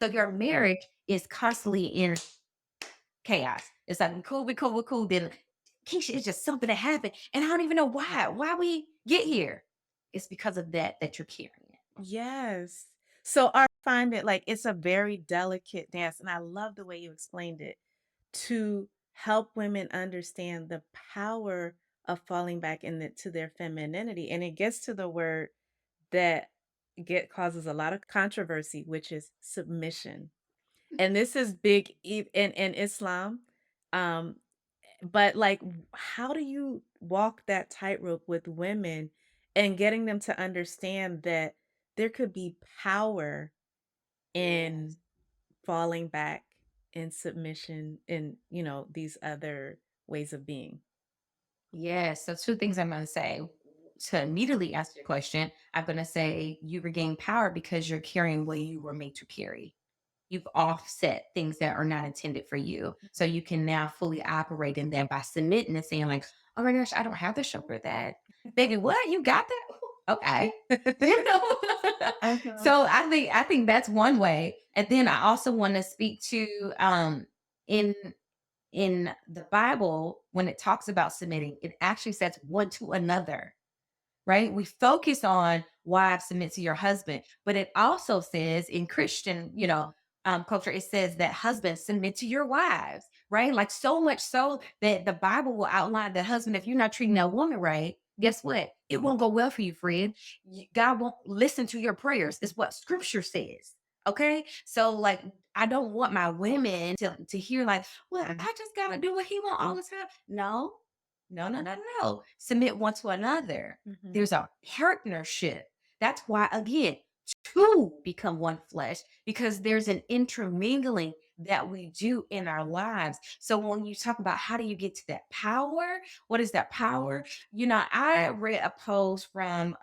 So your marriage is constantly in chaos. It's like we cool. Then Keisha, it's just something that happened, and I don't even know why we get here. It's because of that you're carrying it. Yes. So I find it like it's a very delicate dance, and I love the way you explained it to help women understand the power of falling back to their femininity. And it gets to the word that get causes a lot of controversy, which is submission. And this is big in Islam. Um, but like, how do you walk that tightrope with women and getting them to understand that there could be power in Yes. falling back in submission in, these other ways of being? Yes. So two things I'm gonna say. To immediately answer your question, I'm gonna say you regain power because you're carrying what you were made to carry. You've offset things that are not intended for you. So you can now fully operate in that by submitting and saying, like, oh my gosh, I don't have to shoulder that. Baby, what? You got that? Okay. You know? Uh-huh. So I think that's one way. And then I also want to speak to in the Bible, when it talks about submitting, it actually says one to another, right? We focus on wives submit to your husband, but it also says in Christian, culture, it says that husbands submit to your wives, right? Like so much so that the Bible will outline that husband, if you're not treating that woman right, guess what? It won't go well for you, friend. God won't listen to your prayers. Is what Scripture says. Okay, so like I don't want my women to hear like, well, I just gotta do what he want all the time. No, no, no, no, no. Submit one to another. Mhm. There's a partnership. That's why, again, two become one flesh because there's an intermingling that we do in our lives. So when you talk about how do you get to that power, what is that power? I read a post from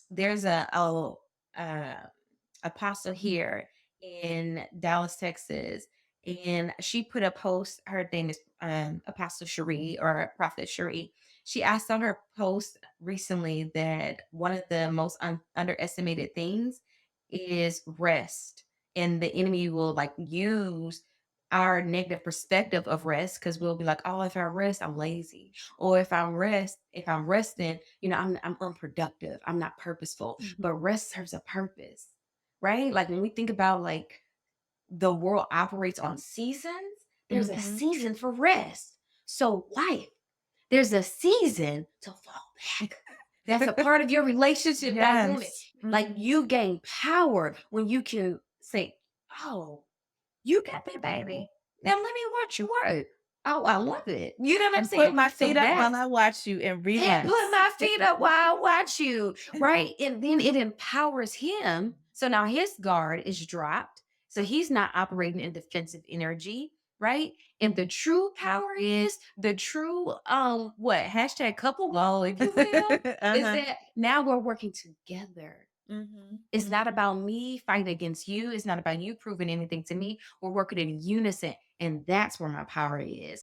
there's uh apostle here in Dallas, Texas. And she put a post, her name is Apostle Cherie or Prophet Cherie. She asked on her post recently that one of the most underestimated things is rest. And the enemy will like use our negative perspective of rest because we'll be like, oh, if I rest, I'm lazy. Or if I'm resting, I'm unproductive. I'm not purposeful. Mhm. But rest serves a purpose, right? Like when we think about like the world operates on seasons, there's a Mhm. season for rest. So life, there's a season to fall back. That's a part of your relationship dynamic. Yes. Like Mhm. you gain power when you can say, oh, you got that baby. Now let me watch you work. Oh, I love it. You know what I'm And put saying? my So feet up while that's I watch you and and put relax. my feet up while I watch you, right? And then it empowers him. So now his guard is dropped. So he's not operating in defensive energy, right? And the true power is the true what hashtag couple goal, if you will, is Uh-huh. that now we're working together. Mhm. It's not Mhm. about me fighting against you. It's not about you proving anything to me. We're working in unison. And that's where my power is.